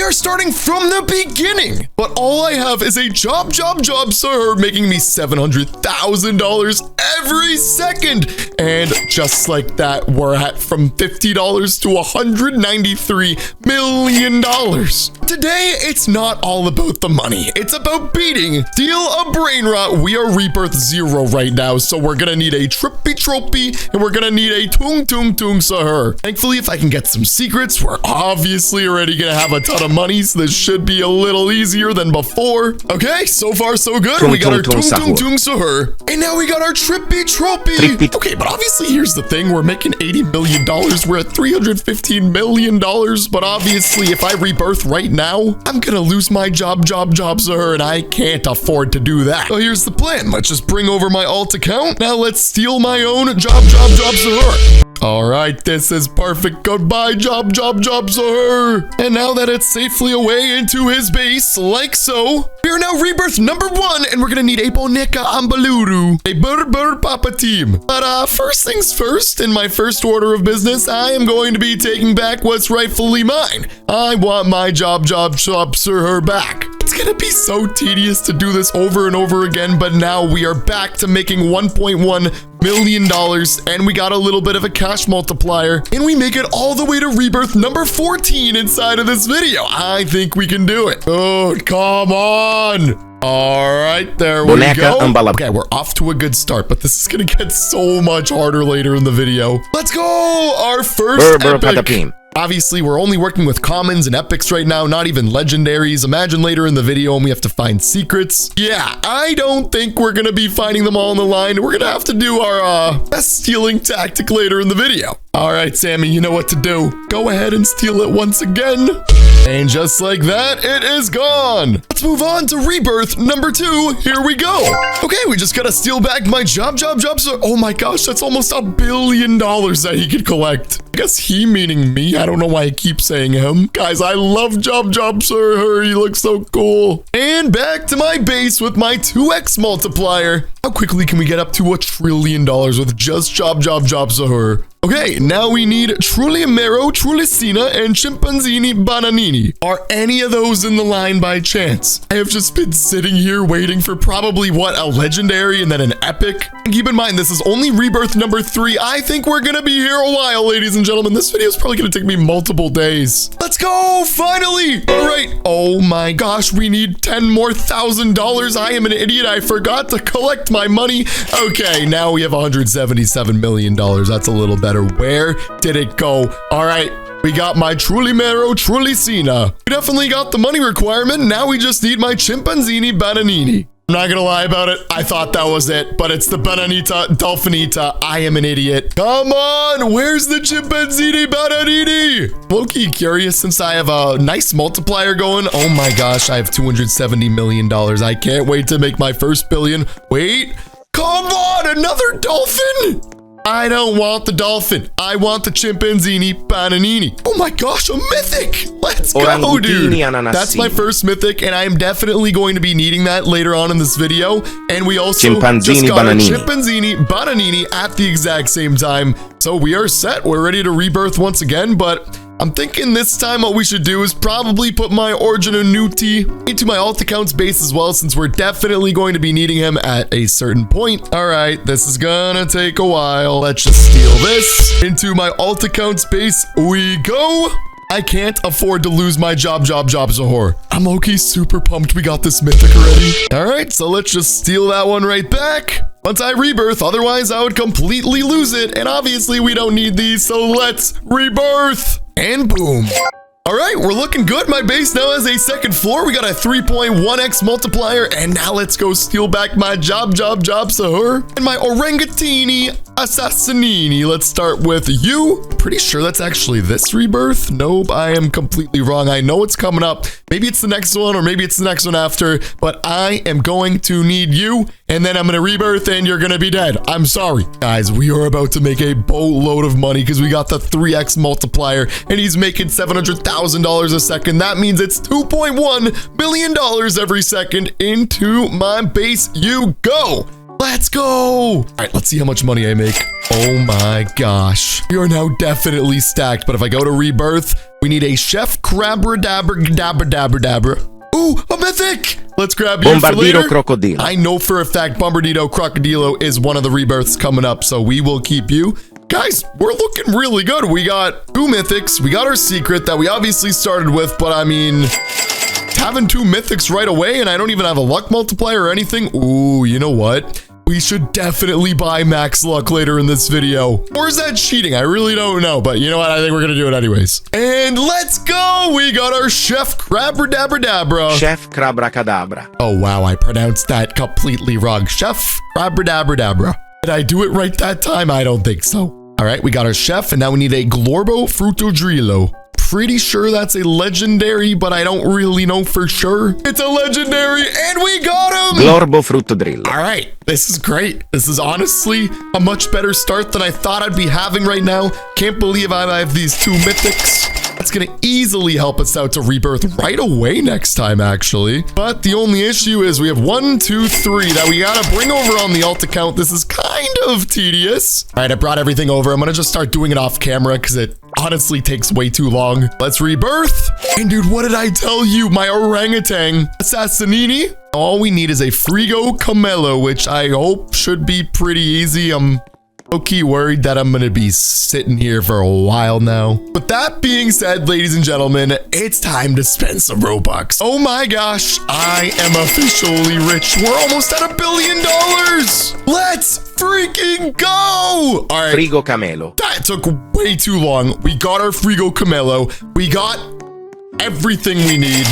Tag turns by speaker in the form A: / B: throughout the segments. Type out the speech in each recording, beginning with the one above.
A: are starting from the beginning. But all I have is a job, sir, making me $700,000 every second. And just like that, we're at from $50 to $193 million. Today, it's not all about the money. It's about beating Steal a Brainrot. We are Rebirth 0 right now, so we're gonna need a trippy trophy, and we're gonna need a tung SAHUR. Thankfully, if I can get some secrets, we're obviously already gonna have a ton of money, so this should be a little easier than before. Okay, so far so good. We got our tung SAHUR, and now we got our trippy trophy. Okay, but obviously here's the thing. We're making $80 million. We're at $315 million, but obviously if I rebirth right now, I'm gonna lose my job, SAHUR, and I can't afford to do that. So here's the plan. Let's just bring over my alt account. Now let's steal my own job, SAHUR. All right, this is perfect. Goodbye, job, SAHUR. And now that it's safely away into his base, like so, we are now Rebirth number 1, and we're gonna need a Bonica Ambaluru, a Burr Papa team. But first things first, in my first order of business, I am going to be taking back what's rightfully mine. I want my job, SAHUR back. It's gonna be so tedious to do this over and over again, but now we are back to making $1.1 million, and we got a little bit of a cash multiplier, and we make it all the way to Rebirth number 14 inside of this video. I think we can do it. Oh, come on. All right, there we go. Okay, we're off to a good start, but this is gonna get so much harder later in the video. Let's go! Our first epic. Obviously, we're only working with commons and epics right now, not even legendaries. Imagine later in the video and we have to find secrets. Yeah, I don't think we're gonna be finding them all on the line. We're gonna have to do our best stealing tactic later in the video. All right, Sammy, you know what to do. Go ahead and steal it once again. And just like that, it is gone. Let's move on to Rebirth number 2. Here we go. Okay, we just gotta steal back my job. So, oh my gosh, that's almost $1 billion that he could collect. I guess he meaning me. I don't know why I keep saying him. Guys, I love job, SAHUR. He looks so cool. And back to my base with my 2x multiplier. How quickly can we get up to $1 trillion with just job, SAHUR? Okay, now we need Trulimero, Trulicina, and Chimpanzini Bananini. Are any of those in the line by chance? I have just been sitting here waiting for probably, what, a legendary and then an epic? And keep in mind, this is only Rebirth number 3. I think we're gonna be here a while, ladies and gentlemen. This video is probably gonna take me multiple days. Let's go, finally! All right, oh my gosh, we need $10 more thousand. I am an idiot, I forgot to collect my money. Okay, now we have $177 million. That's a little better. Where did it go? All right, we got my Trulimero, Trulicina. We definitely got the money requirement. Now we just need my Chimpanzini Bananini. I'm not gonna lie about it. I thought that was it, but it's the Bananita Dolphinita. I am an idiot. Come on, where's the Chimpanzini Bananini? Low-key curious since I have a nice multiplier going. Oh my gosh, I have $270 million. I can't wait to make my first billion. Wait, come on, another dolphin? I don't want the dolphin. I want the Chimpanzini Bananini. Oh my gosh, a mythic. Let's go, dude. That's my first mythic, and I am definitely going to be needing that later on in this video. And we also just got a Chimpanzini Bananini at the exact same time. So we are set. We're ready to rebirth once again, but I'm thinking this time what we should do is probably put my Originanuti into my alt account's base as well, since we're definitely going to be needing him at a certain point. All right, this is gonna take a while. Let's just steal this into my alt account's base. We go. I can't afford to lose my job, SAHUR. I'm okay, super pumped we got this mythic already. All right, so let's just steal that one right back. Once I rebirth, otherwise I would completely lose it. And obviously we don't need these, so let's rebirth. And boom. All right, we're looking good. My base now has a second floor. We got a 3.1x multiplier. And now let's go steal back my job, SAHUR. And my Orangatini Assassinini. Let's start with you. Pretty sure that's actually this rebirth. Nope, I am completely wrong. I know it's coming up. Maybe it's the next one or maybe it's the next one after. But I am going to need you. And then I'm going to rebirth and you're going to be dead. I'm sorry. Guys, we are about to make a boatload of money because we got the 3x multiplier. And he's making $700,000 a second. That means it's $2.1 million every second. Into my base you go. Let's go. All right, let's see how much money I make. Oh my gosh. We are now definitely stacked, but if I go to Rebirth, we need a Chef Crabradabra. Ooh, a mythic. Let's grab you for later.
B: Crocodilo.
A: I know for a fact Bombardito Crocodilo is one of the rebirths coming up, so we will keep you. Guys, we're looking really good. We got 2 mythics. We got our secret that we obviously started with, but I mean, having 2 mythics right away and I don't even have a luck multiplier or anything. Ooh, you know what? We should definitely buy max luck later in this video. Or is that cheating? I really don't know, but you know what? I think we're gonna do it anyways. And let's go! We got our Chef Crabradabra.
B: Chef Crabradabra.
A: Oh wow, I pronounced that completely wrong. Chef Crabradabra. Did I do it right that time? I don't think so. All right, we got our chef, and now we need a Glorbo Frutodrillo. Pretty sure that's a legendary, but I don't really know for sure. It's a legendary, and we got him!
B: Glorbo Frutodrillo.
A: All right, this is great. This is honestly a much better start than I thought I'd be having right now. Can't believe I have these 2 mythics. That's gonna easily help us out to Rebirth right away next time, actually. But the only issue is we have 1, 2, 3 that we gotta bring over on the alt account. This is kind of tedious. All right, I brought everything over. I'm gonna just start doing it off camera because it honestly takes way too long. Let's Rebirth. And dude, what did I tell you? My orangutan Assassinini. All we need is a Frigo Camelo, which I hope should be pretty easy. I'm low-key worried that I'm gonna be sitting here for a while now. But that being said, ladies and gentlemen, it's time to spend some Robux. Oh my gosh, I am officially rich. We're almost at $1 billion. Let's freaking go. All right.
B: Frigo Camelo.
A: That took way too long. We got our Frigo Camelo. We got everything we need.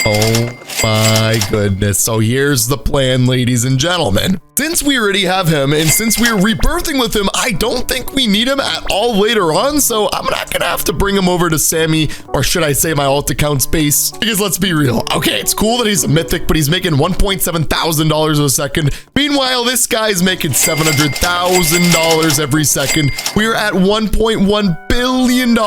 A: Oh my goodness. So here's the plan, ladies and gentlemen. Since we already have him and since we're rebirthing with him, I don't think we need him at all later on. So I'm not gonna have to bring him over to Sammy, or should I say my alt account space? Because let's be real. Okay, it's cool that he's a mythic, but he's making $1.7 thousand a second. Meanwhile, this guy's making $700,000 every second. We're at $1.1 billion.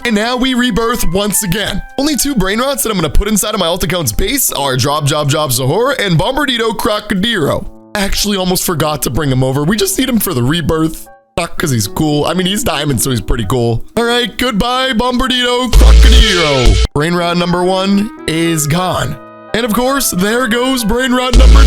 A: And now we rebirth once again. Only 2 Brainrots that I'm gonna put inside of my alt account's base are SAHUR and Bombardito Crocodilo. I actually almost forgot to bring him over. We just need him for the rebirth. Not because he's cool. I mean, he's diamond, so he's pretty cool. All right, goodbye, Bombardito Crocodilo. Brainrot number 1 is gone. And of course, there goes Brainrot number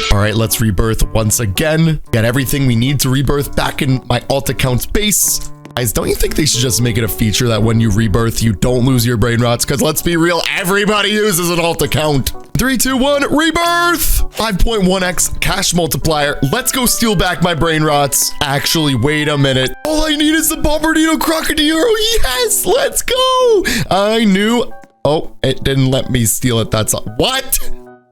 A: 2. All right, let's rebirth once again. Got everything we need to rebirth back in my alt account's base. Guys, don't you think they should just make it a feature that when you rebirth, you don't lose your Brainrots? Because let's be real, everybody uses an alt account. 3, 2, 1, rebirth! 5.1x cash multiplier. Let's go steal back my Brainrots. Actually, wait a minute. All I need is the Bombardito Crocodilo. Yes, let's go. I knew. Oh, it didn't let me steal it. That's what?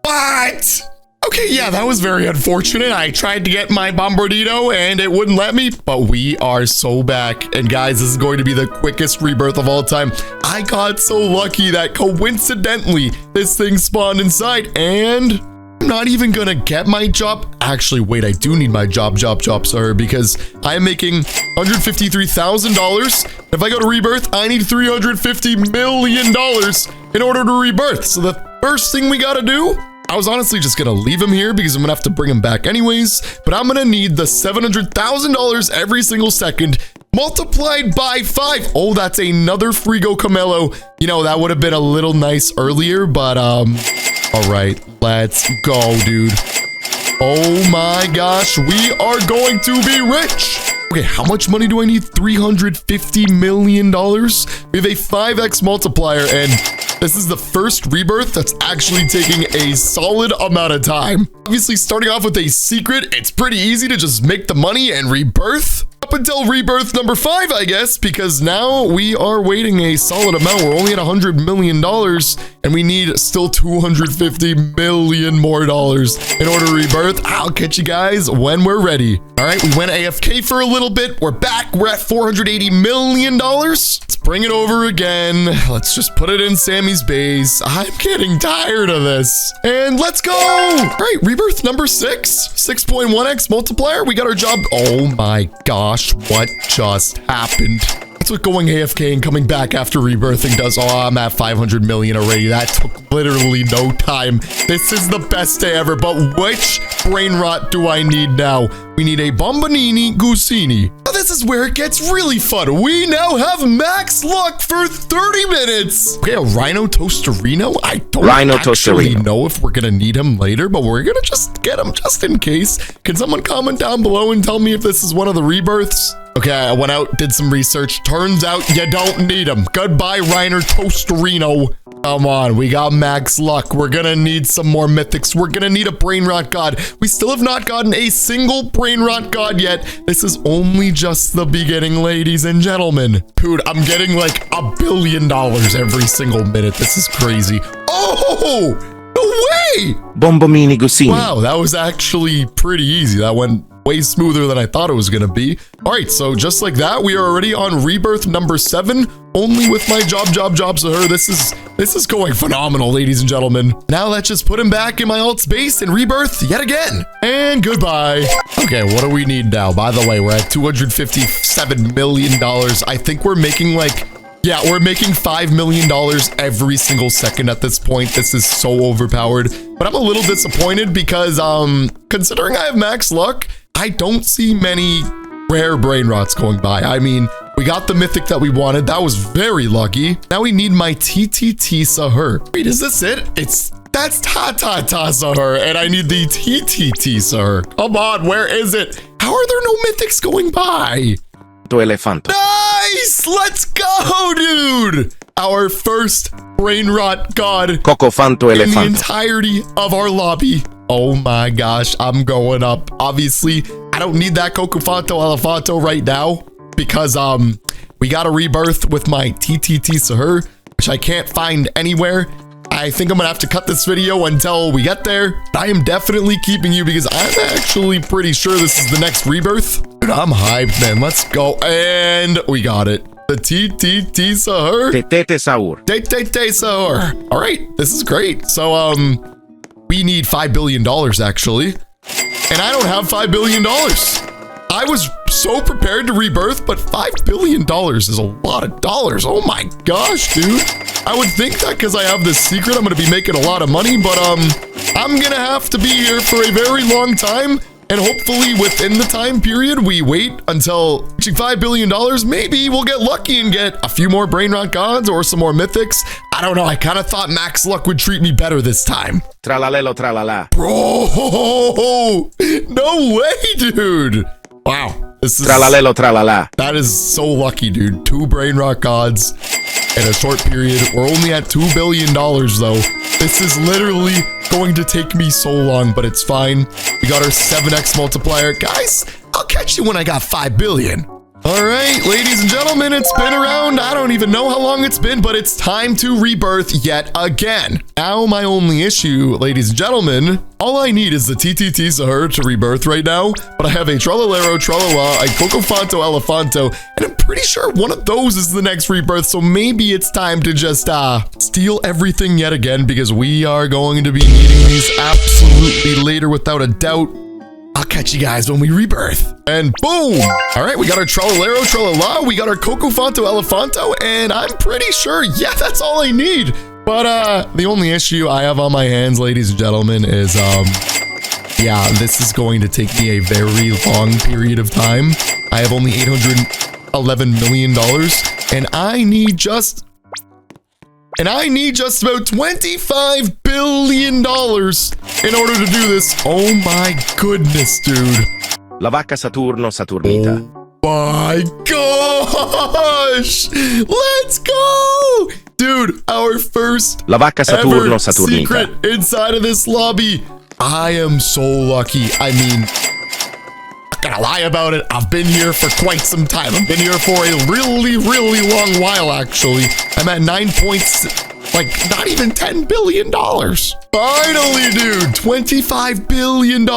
A: What? Okay, yeah, that was very unfortunate. I tried to get my Bombardito and it wouldn't let me, but we are so back. And guys, this is going to be the quickest rebirth of all time. I got so lucky that coincidentally, this thing spawned inside and I'm not even gonna get my job. Actually, wait, I do need my job, sir, because I'm making $153,000. If I go to rebirth, I need $350 million in order to rebirth. So the first thing we gotta do, I was honestly just gonna leave him here because I'm gonna have to bring him back anyways, but I'm gonna need the $700,000 every single second multiplied by 5. Oh, that's another Frigo Camelo. You know, that would have been a little nice earlier, but all right, let's go, dude. Oh my gosh, we are going to be rich. Okay, how much money do I need? $350 million. We have a 5x multiplier, and this is the first rebirth that's actually taking a solid amount of time. Obviously, starting off with a secret, it's pretty easy to just make the money and rebirth. Up until rebirth number 5, I guess, because now we are waiting a solid amount. We're only at $100 million, and we need still $250 million more in order to rebirth. I'll catch you guys when we're ready. All right, we went AFK for a little bit. We're back. We're at $480 million. Let's bring it over again. Let's just put it in Sammy's base. I'm getting tired of this. And let's go. All right, rebirth number 6. 6.1x multiplier. We got our job. Oh my gosh, what just happened? That's what going AFK and coming back after rebirthing does. Oh, I'm at 500 million already. That took literally no time. This is the best day ever. But which brain rot do I need now? We need a Bombonini Gusini. Now this is where it gets really fun. We now have max luck for 30 minutes. Okay, a Rhino Toasterino. I don't actually know if we're gonna need him later, but we're gonna just get him just in case. Can someone comment down below and tell me if this is one of the rebirths? Okay, I went out, did some research. Turns out you don't need him. Goodbye, Rhino Toasterino. Come on, we got max luck. We're gonna need some more mythics. We're gonna need a brain rot god. We still have not gotten a single brain rot god yet. This is only just the beginning, ladies and gentlemen. Dude, I'm getting like $1 billion every single minute. This is crazy. Oh, no way!
B: Bombomini Gusini.
A: Wow, that was actually pretty easy. That went way smoother than I thought it was gonna be. All right, so just like that, we are already on rebirth number 7, only with my job SAHUR. This is going phenomenal, ladies and gentlemen. Now let's just put him back in my alt space and rebirth yet again. And goodbye. Okay, what do we need now? By the way, we're at $257 million. I think we're making like, yeah, we're making $5 million every single second at this point. This is so overpowered, but I'm a little disappointed because considering I have max luck, I don't see many rare brain rots going by. I mean, we got the mythic that we wanted. That was very lucky. Now we need my TTT SAHUR. Wait, is this it? That's SAHUR, and I need the TTT SAHUR. Come on, where is it? How are there no mythics going by?
B: Elefanto.
A: Nice! Let's go, dude! Our first brain rot god
B: Cocofanto
A: in the
B: Elefanto.
A: entirety of our lobby. Oh my gosh, I'm going up. Obviously, I don't need that Cocofanto Elefanto right now because we got a rebirth with my TTT SAHUR, which I can't find anywhere. I think I'm gonna have to cut this video until we get there. I am definitely keeping you because I'm actually pretty sure this is the next rebirth. Dude, I'm hyped, man. Let's go. And we got it. The TTT SAHUR.
B: Tetete SAHUR.
A: TTT SAHUR. All right, this is great. So, we need $5 billion actually. And I don't have $5 billion. I was so prepared to rebirth, but $5 billion is a lot of dollars. Oh my gosh, dude. I would think that because I have this secret, I'm going to be making a lot of money, but I'm going to have to be here for a very long time. And hopefully within the time period, we wait until reaching $5 billion. Maybe we'll get lucky and get a few more brain rot gods or some more mythics. I don't know. I kind of thought max luck would treat me better this time.
B: Tralalelo tralala.
A: Bro, no way, dude. Wow. This is
B: Tralalelo tralala.
A: That is so lucky, dude. 2 brain rot gods in a short period. We're only at $2 billion though. This is literally going to take me so long, but it's fine. We got our 7x multiplier. Guys, I'll catch you when I got 5 billion. All right, ladies and gentlemen, it's been around, I don't even know how long it's been, but it's time to rebirth yet again. Now, my only issue, ladies and gentlemen, all I need is the TTT SAHUR to rebirth right now, but I have a Trallalero, Tralala, a Cocofanto Elefanto, and I'm pretty sure one of those is the next rebirth, so maybe it's time to just steal everything yet again, because we are going to be needing these absolutely later without a doubt. I'll catch you guys when we rebirth. And boom! All right, we got our Trallalero, Tralala, we got our Cocofanto Elefanto, and I'm pretty sure, yeah, that's all I need. But the only issue I have on my hands, ladies and gentlemen, is, yeah, this is going to take me a very long period of time. I have only $811 million, and I need just about $25 billion in order to do this. Oh my goodness, dude.
B: La vacca Saturno Saturnita.
A: Oh my gosh! Let's go! Dude, our first
B: La vacca Saturno
A: ever
B: Saturnita.
A: secret inside of this lobby. I am so lucky. I mean, not gonna lie about it. I've been here for quite some time. I've been here for a really, really long while, actually. I'm at 9 points, like not even $10 billion. Finally, dude, $25 billion,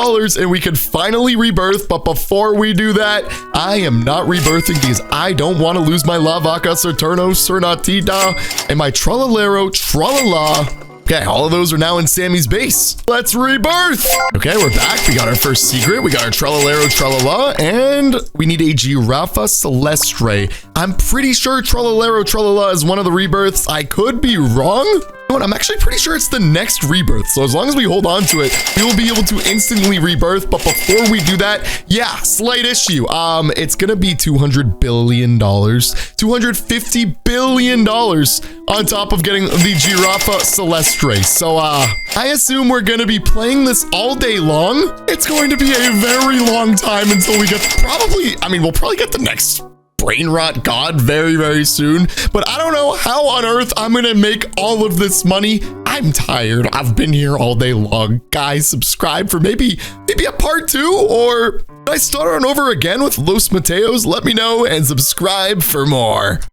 A: and we can finally rebirth. But before we do that, I am not rebirthing because I don't want to lose my La Vaca Saturno Cernatita and my Trallalero Tralala. Okay, all of those are now in Sammy's base. Let's rebirth. Okay, we're back. We got our first secret. We got our Trallalero Tralala, and we need a Giraffa Celestre. I'm pretty sure Trallalero Tralala is one of the rebirths. I could be wrong. You know what? I'm actually pretty sure it's the next rebirth. So as long as we hold on to it, we will be able to instantly rebirth. But before we do that, yeah, slight issue. It's gonna be $200 billion, $250 billion on top of getting the Giraffa Celestre. So I assume we're gonna be playing this all day long. It's going to be a very long time until we get we'll probably get the next Brainrot God very, very soon. But I don't know how on earth I'm gonna make all of this money. I'm tired. I've been here all day long. Guys, subscribe for maybe a part 2, or should I start on over again with Los Mateos? Let me know and subscribe for more.